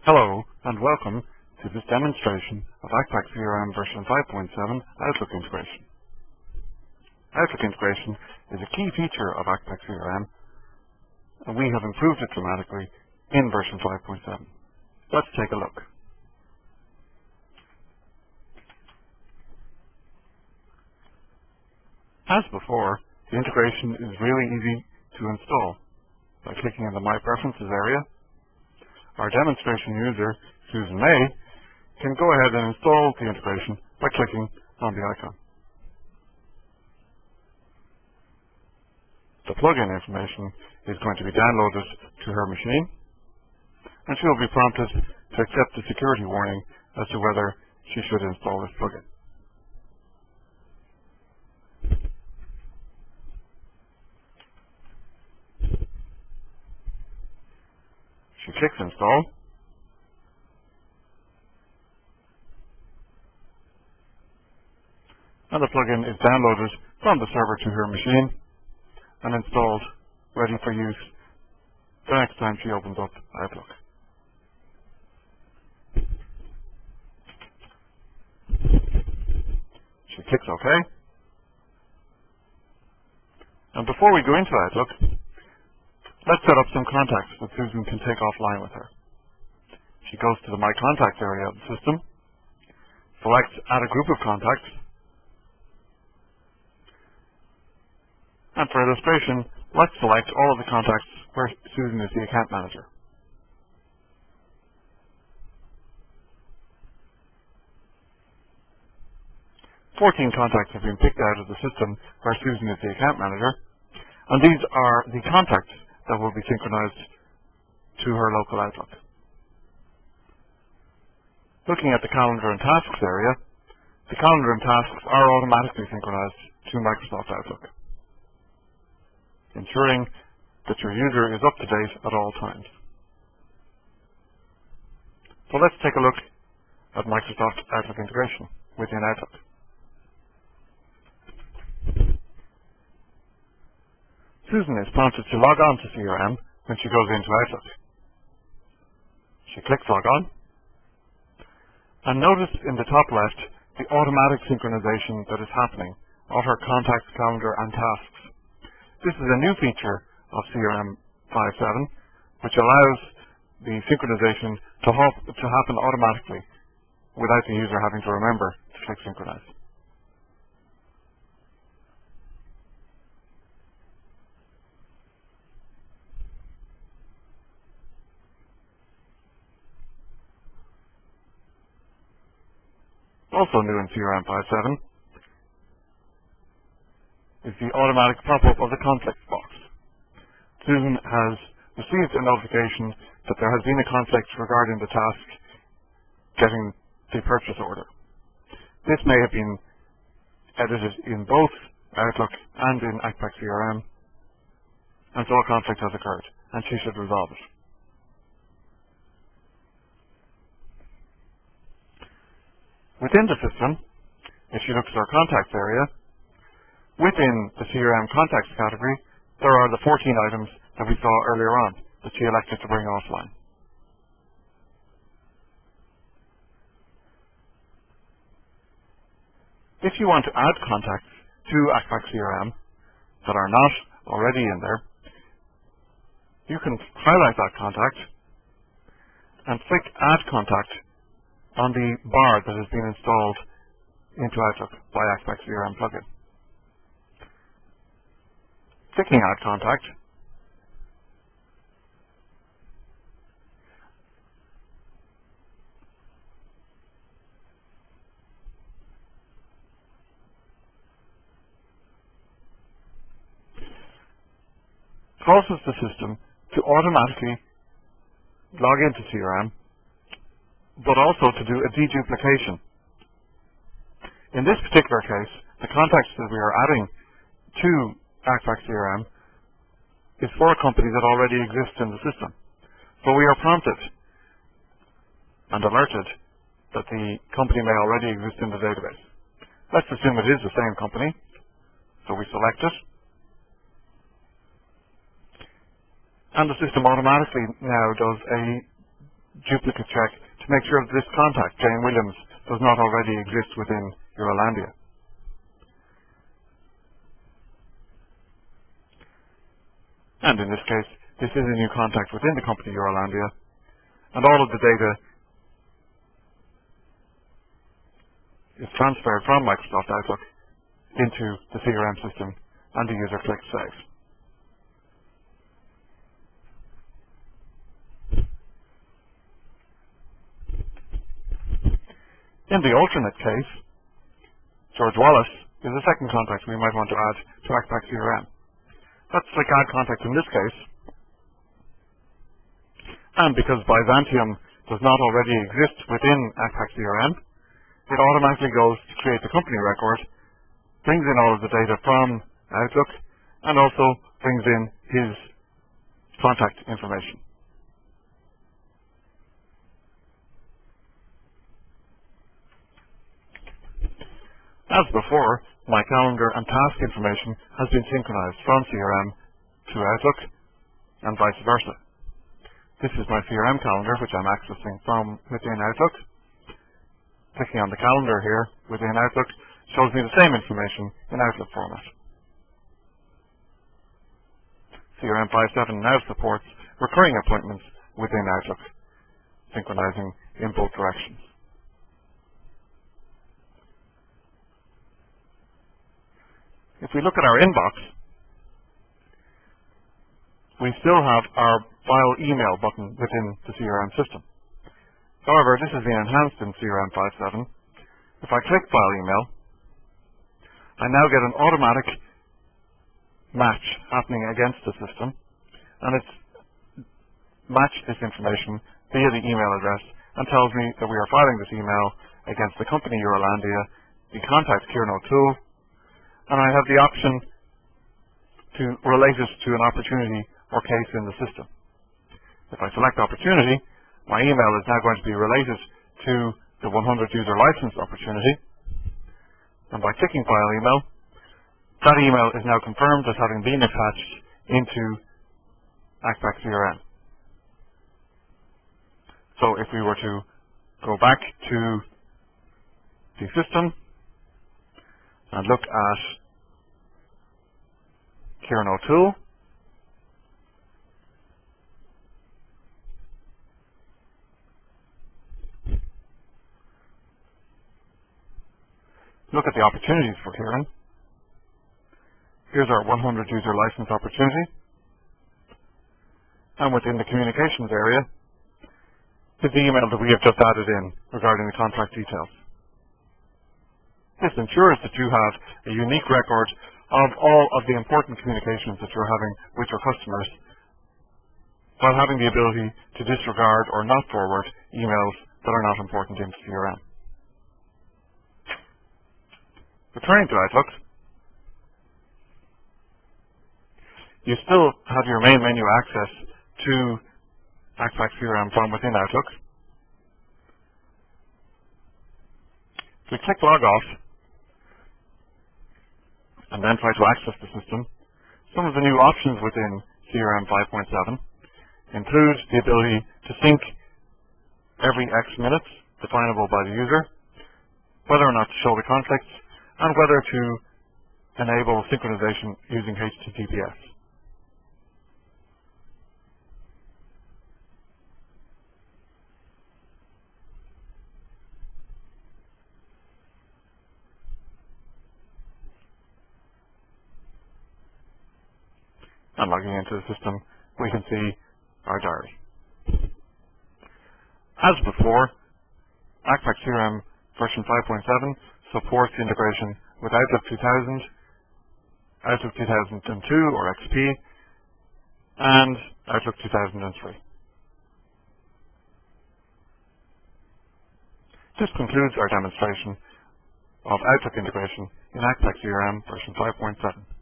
Hello, and welcome to this demonstration of ACPAC CRM version 5.7 Outlook integration. Outlook integration is a key feature of ACPAC CRM, and we have improved it dramatically in version 5.7. Let's take a look. As before, the integration is really easy to install by clicking in the My Preferences area. Our demonstration user, Susan May, can go ahead and install the integration by clicking on the icon. The plugin information is going to be downloaded to her machine, and she will be prompted to accept the security warning as to whether she should install this plugin. She clicks Install, and the plugin is downloaded from the server to her machine and installed, ready for use the next time she opens up Outlook. She clicks OK, and before we go into Outlook, let's set up some contacts that Susan can take offline with her. She goes to the My Contacts area of the system, selects Add a Group of Contacts, and for illustration, let's select all of the contacts where Susan is the account manager. Fourteen contacts have been picked out of the system where Susan is the account manager, and these are the contacts that will be synchronized to her local Outlook. Looking at the Calendar and Tasks area, the Calendar and Tasks are automatically synchronized to Microsoft Outlook, ensuring that your user is up to date at all times. So let's take a look at Microsoft Outlook integration within Outlook. Susan is prompted to log on to CRM when she goes into Outlook. She clicks Log On, and notice in the top left the automatic synchronization that is happening of her contacts, calendar, and tasks. This is a new feature of CRM 5.7, which allows the synchronization to happen automatically without the user having to remember to click Synchronize. Also new in CRM 5.7 is the automatic pop-up of the conflicts box. Susan has received a notification that there has been a conflict regarding the task getting the purchase order. This may have been edited in both Outlook and in ACPAC CRM, and so a conflict has occurred, and she should resolve it. Within the system, if she looks at our contacts area, within the CRM contacts category, there are the 14 items that we saw earlier on that she elected to bring offline. If you want to add contacts to ACPAC CRM that are not already in there, you can highlight that contact and click Add Contact on the bar that has been installed into Outlook by ACPAC CRM plugin. Clicking Add Contact causes the system to automatically log into CRM, but also to do a deduplication. In this particular case, the contacts that we are adding to ACPAC CRM is for a company that already exists in the system. So we are prompted and alerted that the company may already exist in the database. Let's assume it is the same company, so we select it, and the system automatically now does a duplicate check to make sure that this contact, Jane Williams, does not already exist within Eurolandia. And in this case, this is a new contact within the company Eurolandia, and all of the data is transferred from Microsoft Outlook into the CRM system, and the user clicks Save. In the alternate case, George Wallace is a second contact we might want to add to ACPAC CRM. Let's click Add Contact in this case, and because Byzantium does not already exist within ACPAC CRM, it automatically goes to create the company record, brings in all of the data from Outlook, and also brings in his contact information. As before, my calendar and task information has been synchronized from CRM to Outlook, and vice versa. This is my CRM calendar, which I'm accessing from within Outlook. Clicking on the calendar here within Outlook shows me the same information in Outlook format. CRM 5.7 now supports recurring appointments within Outlook, synchronizing in both directions. If we look at our inbox, we still have our file email button within the CRM system. However, this has been enhanced in CRM 5.7. If I click File Email, I now get an automatic match happening against the system, and it's matched this information via the email address and tells me that we are filing this email against the company Eurolandia, the contact Kieran O'Toole, and I have the option to relate it to an opportunity or case in the system. If I select opportunity, my email is now going to be related to the 100 user license opportunity, and by clicking File Email, that email is now confirmed as having been attached into ACPAC CRM. So if we were to go back to the system and look at Kieran O'Toole, look at the opportunities for Kieran. Here's our 100 user license opportunity, and within the communications area is the email that we have just added in regarding the contract details. This ensures that you have a unique record of all of the important communications that you're having with your customers, while having the ability to disregard or not forward emails that are not important into CRM. Returning to Outlook, you still have your main menu access to ACPAC CRM from within Outlook. If we click Log Off, and then try to access the system, some of the new options within CRM 5.7 include the ability to sync every X minutes, definable by the user, whether or not to show the conflicts, and whether to enable synchronization using HTTPS. And logging into the system, we can see our diary. As before, ACPAC CRM version 5.7 supports integration with Outlook 2000, Outlook 2002 or XP, and Outlook 2003. This concludes our demonstration of Outlook integration in ACPAC CRM version 5.7.